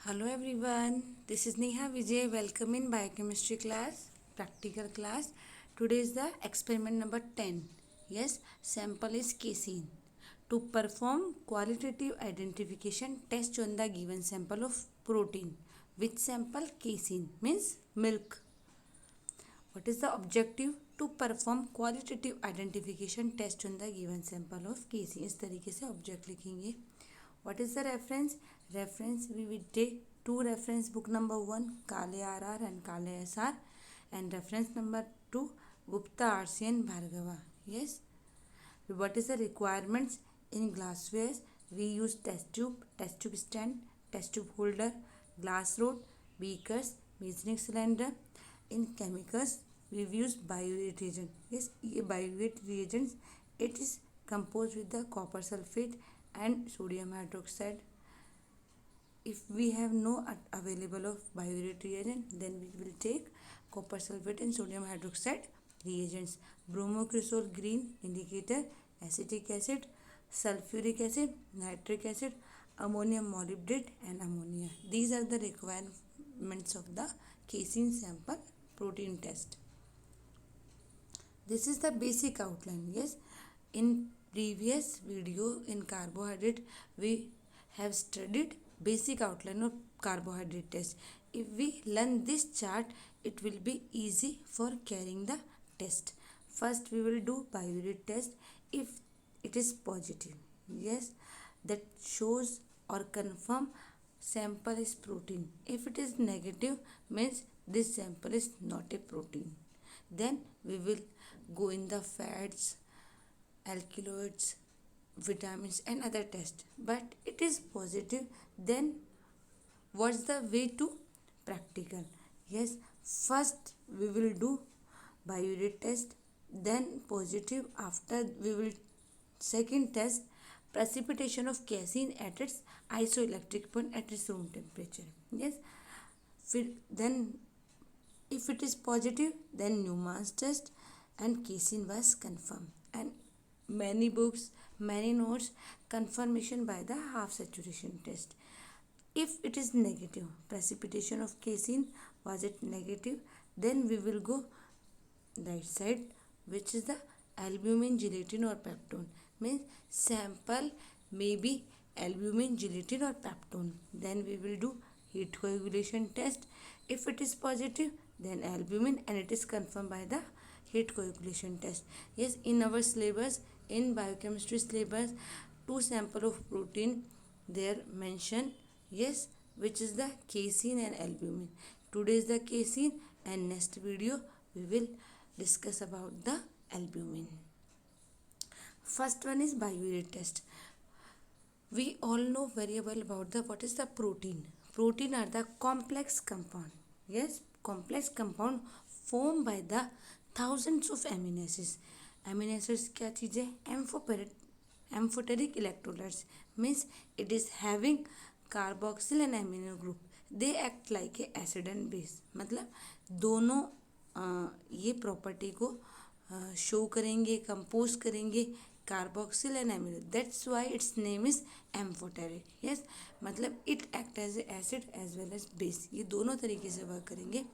Hello everyone, this is Neha Vijay. Welcome in biochemistry class, practical class. Today is the experiment number 10. Yes, sample is casein. To perform qualitative identification test on the given sample of protein. Which sample? Casein means milk. What is the objective? To perform qualitative identification test on the given sample of casein. इस तरीके से object लिखेंगे. What is the reference? Reference we will take two reference book number 1 Kale RR and Kale SR and reference number 2 Gupta RC and Bhargava. Yes. What is the requirements in glassware? We use test tube stand, test tube holder, glass rod, beakers, measuring cylinder. In chemicals, we use bioreate reagent. Yes, ये bioreate reagents it is composed with the copper sulfate and sodium hydroxide. If we have no available of bioreate reagent, then we will take copper sulfate and sodium hydroxide reagents. Bromocresol green indicator, acetic acid, sulfuric acid, nitric acid, ammonium molybdate and ammonia. These are the requirements of the casein sample protein test. This is the basic outline. Yes, in previous video in carbohydrate we have studied basic outline of carbohydrate test. If we learn this chart, it will be easy for carrying the test. First we will do bioreate test. If it is positive, yes, that shows or confirm sample is protein. If it is negative, means this sample is not a protein. Then we will go in the fats, alkaloids, vitamins and other tests. But it is positive, then what's the way to practical? Yes, first we will do bioreate test, then positive. After we will second test precipitation of casein at its isoelectric point at its room temperature. Yes, then if it is positive, then Newman's test and casein was confirmed. And many books, many notes, confirmation by the half saturation test. If it is negative, precipitation of casein was it negative, then we will go right side, which is the albumin, gelatin or peptone. Means sample may be albumin, gelatin or peptone. Then we will do heat coagulation test. If it is positive, then albumin and it is confirmed by the heat coagulation test. Yes, in our syllabus, in biochemistry syllabus, two sample of protein there mentioned. Yes, which is the casein and albumin. Today is the casein and next video we will discuss about the albumin. First one is bioreate test. We all know very well about the what is the protein. Protein are the complex compound. Yes, complex compound formed by the thousands of amino acids. Amino acids क्या चीज़ है? Amphoteric electrolytes means it is having carboxyl and amino group. They act like a acid and base. मतलब दोनों ये property को show करेंगे, compose करेंगे carboxyl and amino. That's why its name is amphoteric. Yes, मतलब it act as acid as well as base. ये दोनों तरीके से वर्क करेंगे.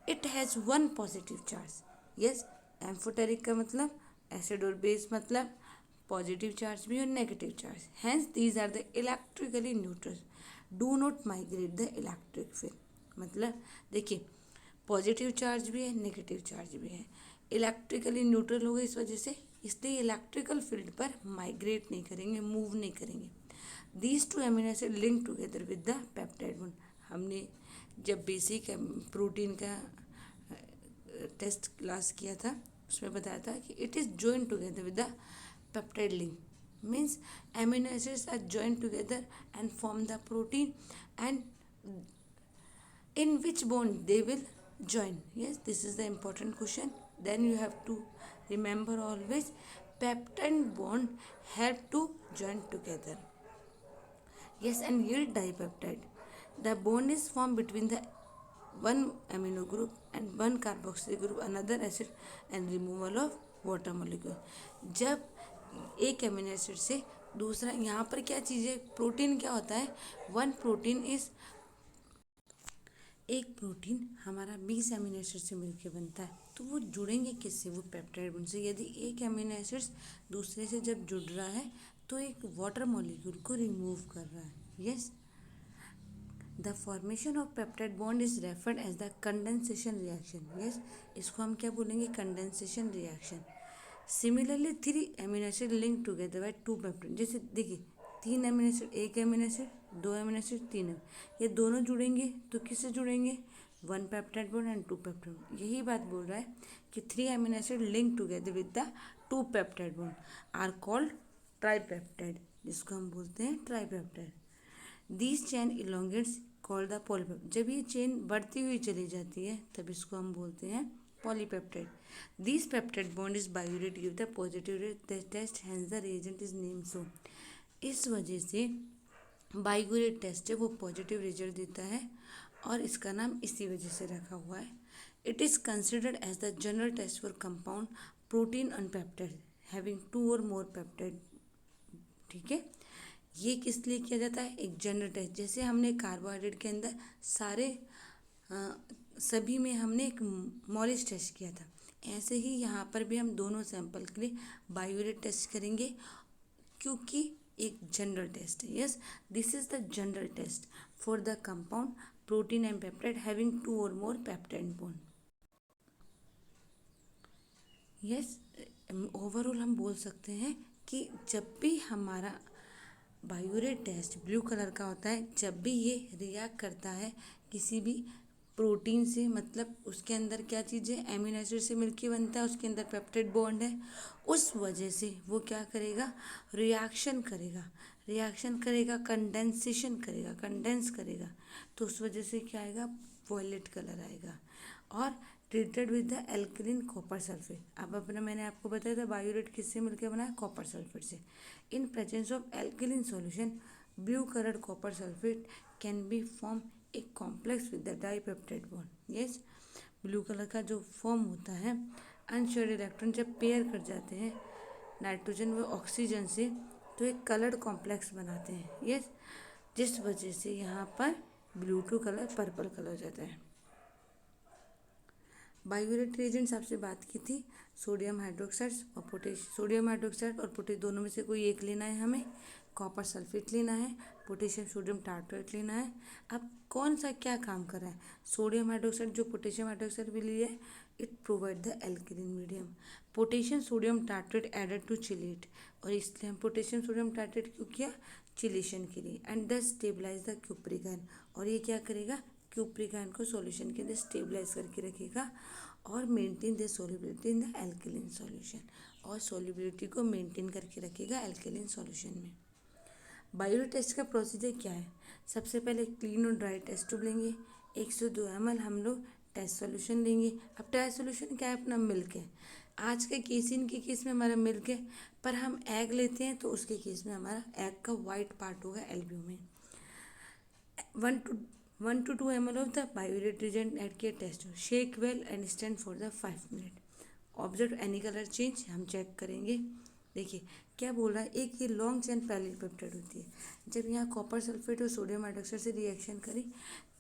It has one positive charge. Yes, amphoteric का मतलब एसिड और बेस, मतलब पॉजिटिव चार्ज भी और negative charge. Hence these are the electrically neutral, do not migrate the electric field. मतलब देखिए, पॉजिटिव चार्ज भी है, नेगेटिव चार्ज भी है, इलेक्ट्रिकली न्यूट्रल होगा इस वजह से, इसलिए इलेक्ट्रिकल फील्ड पर माइग्रेट नहीं करेंगे, मूव नहीं करेंगे. These two amino acid link together with the peptide bond. हमने जब बेसिक प्रोटीन का टेस्ट क्लास किया था उसमें बताया था कि it is joint together with the peptide link. means amino acids are joined together and form the protein, and in which bond they will join. Yes, this is the important question. Then you have to remember always peptide bond help to join together. Yes, and yield dipeptide. The bond is formed between the one amino group and one carboxyl group, another acid, and removal of water molecule. जब एक amino acid से दूसरा, यहाँ पर क्या चीज़ है, protein क्या होता है, वन प्रोटीन इज एक प्रोटीन हमारा 20 अमीनो एसिड से मिलकर बनता है, तो वो जुड़ेंगे किससे? वो पेप्टाइड बॉन्ड से। यदि एक अमीनो एसिड दूसरे से जब जुड़ रहा है तो एक वाटर मॉलिक्यूल को रिमूव कर रहा है। Yes, the formation of peptide bond is referred as the condensation reaction. Yes, इसको हम क्या बोलेंगे? Condensation reaction. Similarly 3 amino acid link together by 2 peptide. जैसे देखिए 3 अमीनो एसिड, एक अमीनो एसिड, 2 अमीनो एसिड, 3 ये दोनों जुड़ेंगे तो किससे जुड़ेंगे? 1 peptide bond and 2 peptide bond. यही बात बोल रहा है कि 3 amino acid link together with the 2 peptide bond are called tripeptide, जिसको हम बोलते हैं tripeptide. This chain elongates called the polypeptide. जब ये चेन बढ़ती हुई चली जाती है तब इसको हम बोलते हैं polypeptide. This peptide bond is biuret give the positive test, hence the reagent is name so. इस वजह से बायोरेट टेस्ट है वो पॉजिटिव रिजल्ट देता है और इसका नाम इसी वजह से रखा हुआ है। It is considered as the general test for compound protein and peptide having 2 और मोर पेप्टाइड। ठीक है, ये किस लिए किया जाता है? एक जनरल टेस्ट। जैसे हमने कार्बोहाइड्रेट के अंदर सारे सभी में हमने एक मॉलिस टेस्ट किया था, ऐसे ही यहाँ पर भी हम दोनों सैंपल के लिए बायोरेट टेस्ट करेंगे, क्योंकि एक जनरल टेस्ट है। Yes, this is the general test for the compound protein and peptide having 2 और more peptide bond. Yes, overall हम बोल सकते हैं कि जब भी हमारा बायोरेट टेस्ट ब्लू कलर का होता है, जब भी ये रिएक्ट करता है किसी भी प्रोटीन से, मतलब उसके अंदर क्या चीज़ है? एमिनो एसिड से मिलके बनता है, उसके अंदर पेप्टाइड बॉन्ड है, उस वजह से वो क्या करेगा? रिएक्शन करेगा। रिएक्शन करेगा, कंडेंसेशन करेगा, कंडेंस करेगा, तो उस वजह से क्या आएगा? वॉयलेट कलर आएगा। और treated with the alkaline copper sulphate. अब अपना मैंने आपको बताया था बायोरेट किससे मिलकर बना है? कॉपर सल्फेट से। In presence of alkaline solution blue coloured copper sulphate can be form a complex with the dipeptide bond. Yes, blue colour का जो फॉर्म होता है, अनशेयर्ड इलेक्ट्रॉन जब पेयर कर जाते हैं नाइट्रोजन व ऑक्सीजन से तो एक कलर्ड कॉम्प्लेक्स बनाते हैं। यस, जिस वजह से यहाँ पर blue to colour purple colour हो जाता है। बायोरेट रिएजेंट्स आपसे बात की थी, सोडियम हाइड्रोक्साइड और सोडियम हाइड्रोक्साइड और पोटेश दोनों में से कोई एक लेना है हमें। कॉपर सल्फेट लेना है, पोटेशियम सोडियम टार्ट्रेट लेना है। अब कौन सा क्या काम कर रहा है? सोडियम हाइड्रोक्साइड जो पोटेशियम हाइड्रोक्साइड भी लिया है, it provide the alkaline medium. Potassium sodium tartrate added to chelate, और इसलिए हम पोटेशियम सोडियम टार्ट्रेट क्यों किया? चिलेशन के लिए। एंड दस स्टेबलाइज द क्यूप्रिक आयन, और ये क्या करेगा? क्यूप्रिक आयन को सॉल्यूशन के अंदर स्टेबलाइज करके रखेगा और maintain the solubility in the alkaline solution, और सोल्युबिलिटी को मेंटेन करके रखेगा एल्कलीन सॉल्यूशन में। बायोरेट टेस्ट का प्रोसीजर क्या है? सबसे पहले क्लीन और ड्राई टेस्ट ट्यूब लेंगे, 102 ml हम लोग टेस्ट सॉल्यूशन लेंगे। अब टेस्ट सॉल्यूशन क्या है? अपना मिल्क है। आज के केसिन के केस में हमारा मिल्क है, पर हम एग लेते हैं तो उसके केस में हमारा एग का वाइट पार्ट होगा albumin. 1 to 2 ml of the biuret reagent add किया टेस्ट। Shake well and stand for the 5 minute. Observe any colour change, हम चेक करेंगे। देखिए क्या बोल रहा है, एक ये लॉन्ग चेन पैलिपेप्टाइड होती है। जब यहाँ कॉपर सल्फेट और सोडियम हाइड्रोक्साइड से रिएक्शन करी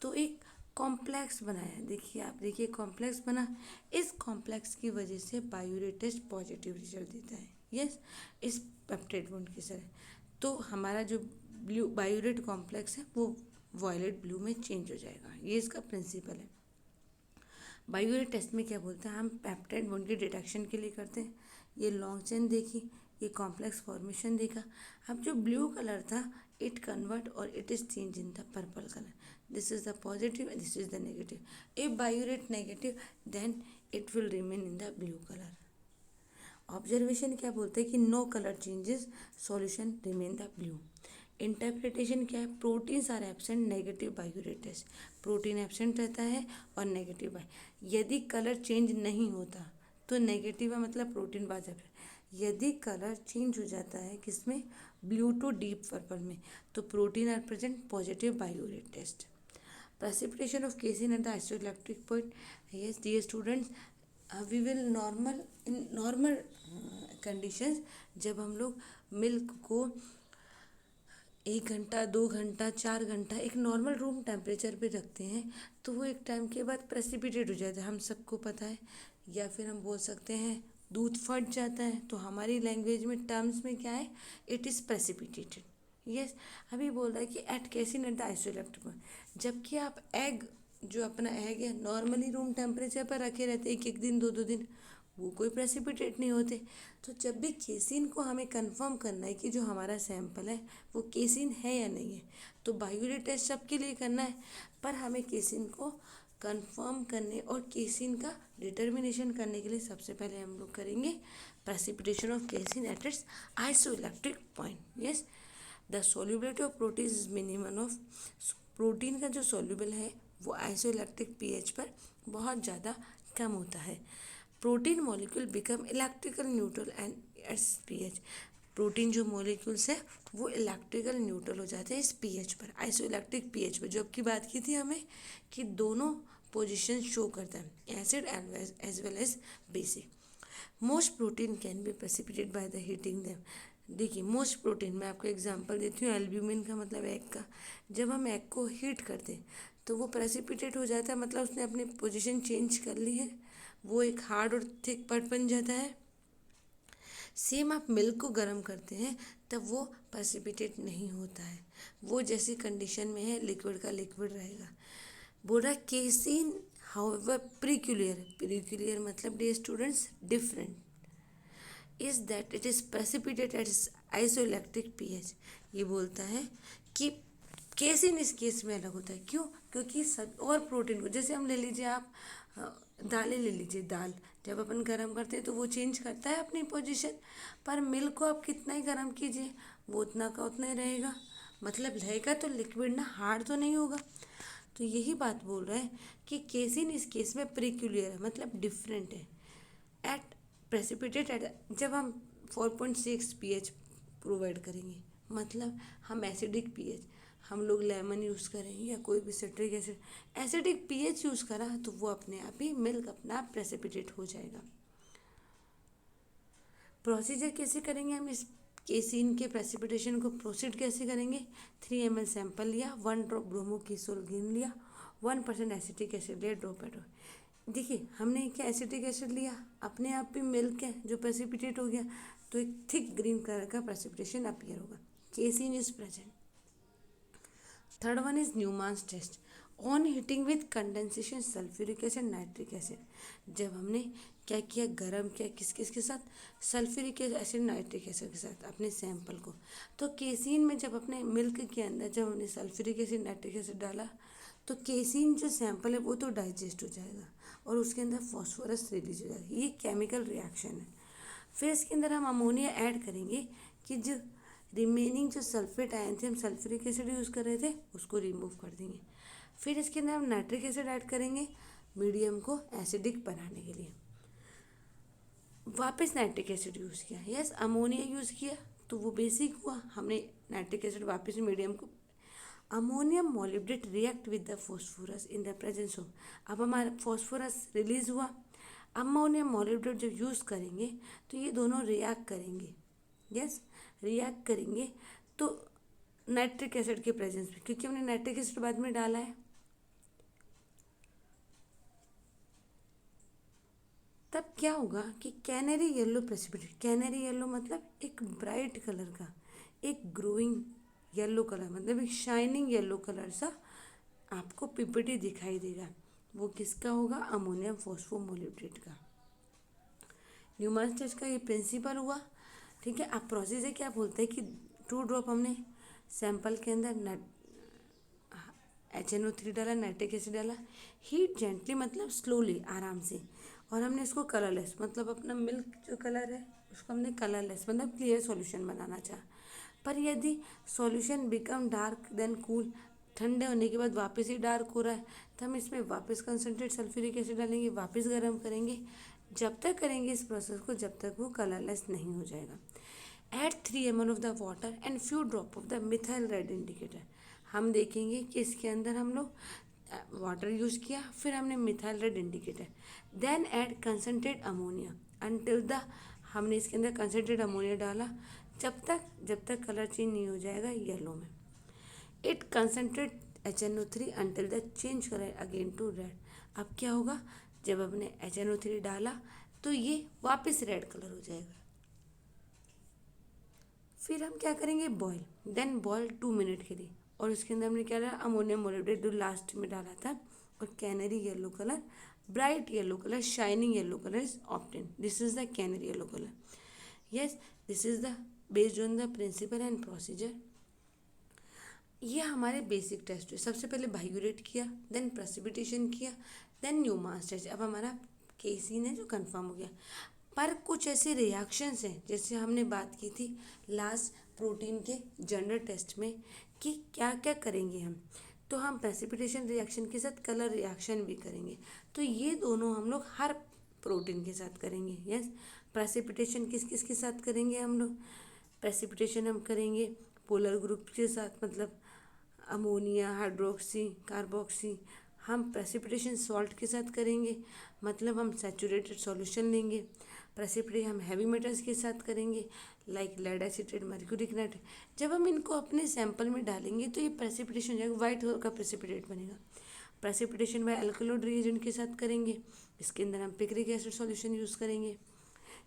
तो एक कॉम्प्लेक्स बनाया। देखिए आप, देखिए कॉम्प्लेक्स बना। इस कॉम्प्लेक्स की वजह से बायोरेट टेस्ट पॉजिटिव रिजल्ट देता है। यस, इस पेप्टाइड बॉन्ड की तरह। तो हमारा जो ब्लू बायोरेट कॉम्प्लेक्स है वो वॉयलेट ब्लू में चेंज हो जाएगा। ये इसका प्रिंसिपल है। बायोरेट टेस्ट में क्या बोलते हैं? हम पेप्टाइड बॉन्ड की डिटेक्शन के लिए करते हैं। ये लॉन्ग चेन देखी, ये कॉम्प्लेक्स फॉर्मेशन देखा। अब जो ब्लू कलर था इट कन्वर्ट और it is change in the purple colour. This is the positive and this is the negative. If biuret negative then it will remain in the blue colour. Observation क्या बोलते हैं कि no colour changes, solution remain the blue. Interpretation क्या है? Proteins are absent, negative biuret test. Protein absent रहता है और negative by. यदि कलर चेंज नहीं होता तो नेगेटिव है, मतलब प्रोटीन बाजब। यदि कलर चेंज हो जाता है किसमें? ब्लू टू डीप पर्पल में, तो protein are present, positive biuret test. Precipitation of casein at the isoelectric point. Yes dear students, we will normal in normal conditions, जब हम लोग मिल्क को 1 घंटा 2 घंटा 4 घंटा एक नॉर्मल रूम टेम्परेचर पे रखते हैं तो वो एक टाइम के बाद प्रेसिपिटेट हो जाता है, हम सबको पता है। या फिर हम बोल सकते हैं दूध फट जाता है, तो हमारी लैंग्वेज में टर्म्स में क्या है, इट इज़ प्रेसिपिटेटेड। यस, अभी बोल रहा है कि at casein at the isoelectric point, जबकि आप एग, जो अपना एग है नॉर्मली रूम टेम्परेचर पर रखे रहते हैं 1-1 दिन 2-2 दिन, वो कोई प्रेसिपिटेट नहीं होते। तो जब भी केसिन को हमें कंफर्म करना है कि जो हमारा सैंपल है वो केसिन है या नहीं है, तो बायोरी टेस्ट सबके लिए करना है, पर हमें केसिन को कंफर्म करने और केसिन का डिटर्मिनेशन करने के लिए सबसे पहले हम लोग करेंगे precipitation of casein at its isoelectric point. Yes, the solubility of protein is minimum of, protein का जो सॉल्युबल है वो आइसोइलेक्ट्रिक पीएच पर बहुत ज़्यादा कम होता है। Protein molecule become electrical neutral and at its pH, protein जो मॉलिक्यूल्स है वो इलेक्ट्रिकल न्यूट्रल हो जाते हैं इस पीएच पर, आइसोइलेक्ट्रिक पीएच पर। जो अब की बात की थी हमें कि दोनों पोजीशन शो करता है, acid as well as basic. Most protein can be precipitate by the heating them. देखिए मोस्ट प्रोटीन, मैं आपको एग्जांपल देती हूँ, एल्ब्यूमिन का मतलब एग का। जब हम एग को हीट करते हैं तो वो प्रेसिपिटेट हो जाता है, मतलब उसने अपनी पोजीशन चेंज कर ली है, वो एक हार्ड और थिक पर्ट बन जाता है। सेम आप मिल्क को गर्म करते हैं तब वो प्रेसिपिटेट नहीं होता है, वो जैसी कंडीशन में है लिक्विड का लिक्विड रहेगा। बोल रहा केसिन हाउएवर प्रिक्यूलियर, प्रिक्यूलियर मतलब डे students different, is that it is precipitate at isoelectric pH. ये बोलता है कि केसिन इस केस में अलग होता है, क्यों? क्योंकि सब और प्रोटीन को, जैसे हम ले लीजिए आप दालें ले लीजिए, दाल जब अपन गर्म करते हैं तो वो चेंज करता है अपनी पोजीशन, पर मिल्क को आप कितना ही गर्म कीजिए वो उतना का उतना ही रहेगा, मतलब रहेगा तो लिक्विड ना, हार्ड तो नहीं होगा। तो यही बात बोल रहा है कि केसिन इस केस में प्रिक्यूलियर है, मतलब डिफरेंट है। एट प्रेसिपिटेट एट, जब हम 4.6 पीएच प्रोवाइड करेंगे, मतलब हम एसिडिक पीएच, हम लोग लेमन यूज़ करें या कोई भी citric acid, acidic pH use करा तो वो अपने आप ही मिल्क अपना आप प्रेसिपिटेट हो जाएगा। प्रोसीजर कैसे करेंगे हम इस केसिन के प्रेसिपिटेशन को, प्रोसीड कैसे करेंगे? 3 ml सैंपल लिया, 1 ड्रॉप ब्रोमोकेसोल्गिन लिया, 1% एसिटिक एसिड लिया, ड्रॉप एट। देखिए हमने क्या एसिटिक एसिड लिया, अपने आप भी मिल्क है जो प्रेसिपिटेट हो गया, तो एक थिक ग्रीन कलर का प्रेसिपिटेशन अपीयर होगा, casein is present. Third one is Neumann's test on heating with condensation sulphuric acid nitric acid. जब हमने क्या किया, गरम किया किस किस के साथ, सल्फ्यूरिक एसिड नाइट्रिक एसिड के साथ अपने सैंपल को, तो केसिन में जब अपने मिल्क के अंदर जब हमने सल्फ्यूरिक एसिड नाइट्रिक एसिड डाला तो केसिन जो सैंपल है वो तो डाइजेस्ट हो जाएगा और उसके अंदर फॉस्फोरस रिलीज हो जाएगा, ये केमिकल रिएक्शन है। फिर इसके अंदर हम अमोनिया ऐड करेंगे कि जो रिमेनिंग जो सल्फेट आयन थे, हम सल्फ्यूरिक एसिड यूज़ कर रहे थे उसको रिमूव कर देंगे। फिर इसके अंदर हम नाइट्रिक एसिड ऐड करेंगे मीडियम को एसिडिक बनाने के लिए, वापस नाइट्रिक एसिड यूज़ किया, यस अमोनिया यूज़ किया तो वो बेसिक हुआ, हमने नाइट्रिक एसिड वापस मीडियम को, ammonium मॉलिब्डेट react with the phosphorus in the presence of, अब हमारा फॉस्फोरस रिलीज हुआ, अमोनियम मॉलिब्डेट जब यूज़ करेंगे तो ये दोनों रिएक्ट करेंगे, यस रिएक्ट करेंगे तो नाइट्रिक एसिड के प्रेजेंस में, क्योंकि हमने नाइट्रिक एसिड बाद में डाला है, तब क्या होगा कि canary yellow precipitate, canary yellow मतलब एक ब्राइट कलर का, एक ग्रोइंग येलो कलर, मतलब एक शाइनिंग येलो कलर सा आपको पीपीटी दिखाई देगा, वो किसका होगा, अमोनियम फॉस्फोमोलिब्डेट का। न्यूमान्स टेस्ट का ये प्रिंसिपल हुआ, ठीक है। अब प्रोसीजर क्या बोलते हैं कि 2 ड्रॉप हमने सैंपल के अंदर HNO3 डाला, नाइट्रिक एसिड डाला, हीट जेंटली मतलब स्लोली आराम से, और हमने इसको कलरलेस, मतलब अपना मिल्क जो कलर है उसको हमने कलरलेस मतलब क्लियर सॉल्यूशन बनाना चाहा। पर यदि solution become dark then cool, ठंडे होने के बाद वापस ही डार्क हो रहा है तो हम इसमें वापस कंसनट्रेट सल्फ्यूरिक एसिड डालेंगे, वापस गर्म करेंगे, जब तक करेंगे इस प्रोसेस को जब तक वो कलरलेस नहीं हो जाएगा। Add 3 ml of the water and few drop of the methyl red indicator, हम देखेंगे कि इसके अंदर हम लोग वाटर यूज़ किया, फिर हमने methyl red indicator, then add concentrate ammonia until the, हमने इसके अंदर कंसनट्रेट अमोनिया डाला जब तक कलर चेंज नहीं हो जाएगा येलो में। It concentrate HNO3 until the change colour again to red. अब क्या होगा, जब हमने HNO3 डाला तो ये वापस रेड कलर हो जाएगा। फिर हम क्या करेंगे, बॉयल, देन बॉयल 2 मिनट के लिए, और उसके अंदर हमने क्या डाला, अमोनियम मोलिब्डेट जो लास्ट में डाला था, और canary yellow colour, bright yellow colour, shining yellow colour is obtain. This is the canary yellow colour. Yes, this is the based on the principle and procedure. ये हमारे बेसिक टेस्ट है। सबसे पहले बायोरेट किया, देन प्रेसिपिटेशन किया, then न्यूमास test. अब हमारा केसीन है जो कंफर्म हो गया। पर कुछ ऐसे रिएक्शंस हैं, जैसे हमने बात की थी लास्ट प्रोटीन के जनरल टेस्ट में कि क्या क्या करेंगे हम, तो हम प्रेसिपिटेशन रिएक्शन के साथ कलर रिएक्शन भी करेंगे। तो ये दोनों हम लोग हर प्रोटीन के साथ करेंगे। यस, प्रेसिपिटेशन किस किस के साथ करेंगे हम लोग, प्रेसिपिटेशन हम करेंगे पोलर ग्रुप के साथ, मतलब अमोनिया, हाइड्रोक्सी, कार्बोक्सी। हम प्रेसिपिटेशन सॉल्ट के साथ करेंगे, मतलब हम सैचुरेटेड सॉल्यूशन लेंगे। प्रेसिपिटेशन हम हैवी मेटल्स के साथ करेंगे, like lead acetate, mercuric nitrate. जब हम इनको अपने सैंपल में डालेंगे तो ये प्रेसिपिटेशन हो जाएगा, वाइट कलर का प्रेसिपिटेट बनेगा। प्रेसिपिटेशन बाय अल्कलोइड रिएजेंट के साथ करेंगे, इसके अंदर हम पिक्रिक एसिड सॉल्यूशन यूज़ करेंगे।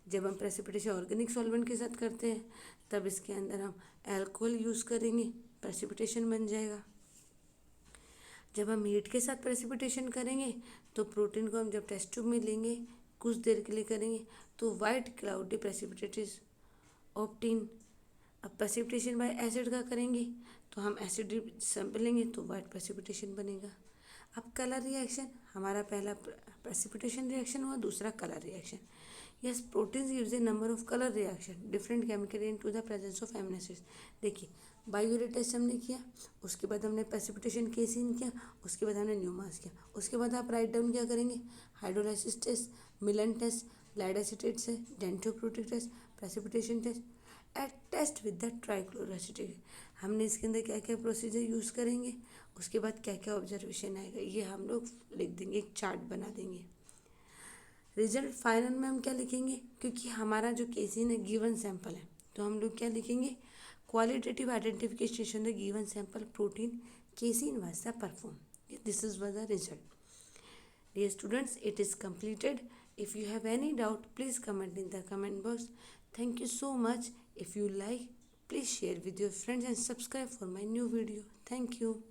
जब हम प्रेसिपिटेशन ऑर्गेनिक सॉल्वेंट के साथ करते हैं तब इसके अंदर हम अल्कोहल यूज़ करेंगे, प्रेसिपिटेशन बन जाएगा। जब हम हीट के साथ प्रेसिपिटेशन करेंगे तो प्रोटीन को हम जब टेस्ट ट्यूब में लेंगे, कुछ देर के लिए करेंगे, तो white cloudy precipitate is obtain. अब प्रेसिपिटेशन बाय एसिड का करेंगे तो हम एसिड सैंपल लेंगे तो वाइट प्रेसिपिटेशन बनेगा। अब कलर रिएक्शन, हमारा पहला प्रेसिपिटेशन रिएक्शन हुआ, दूसरा colour reaction. Yes, proteins gives a number of colour reaction different chemical into the presence of amino acids. देखिए, बायोरेट टेस्ट हमने किया, उसके बाद हमने प्रेसिपिटेशन केसीन किया, उसके बाद हमने न्यूमास किया, उसके बाद आप राइट डाउन क्या करेंगे, hydrolysis test, Millon test, lead acetate से, xanthoproteic test, precipitation test, at test with the trichloroacetic. हमने इसके अंदर क्या क्या प्रोसीजर यूज़ करेंगे, उसके बाद क्या क्या ऑब्जर्वेशन आएगा, ये हम लोग लिख देंगे, एक चार्ट बना देंगे। रिजल्ट फाइनल में हम क्या लिखेंगे, क्योंकि हमारा जो केसीन है गिवन सैंपल है, तो हम लोग क्या लिखेंगे, qualitative identification the given sample protein casein was the perform. This is was the result. Dear students, it is completed. If you have any doubt, please comment in the comment box. Thank you so much. If you like, please share with your friends and subscribe for my new video. Thank you.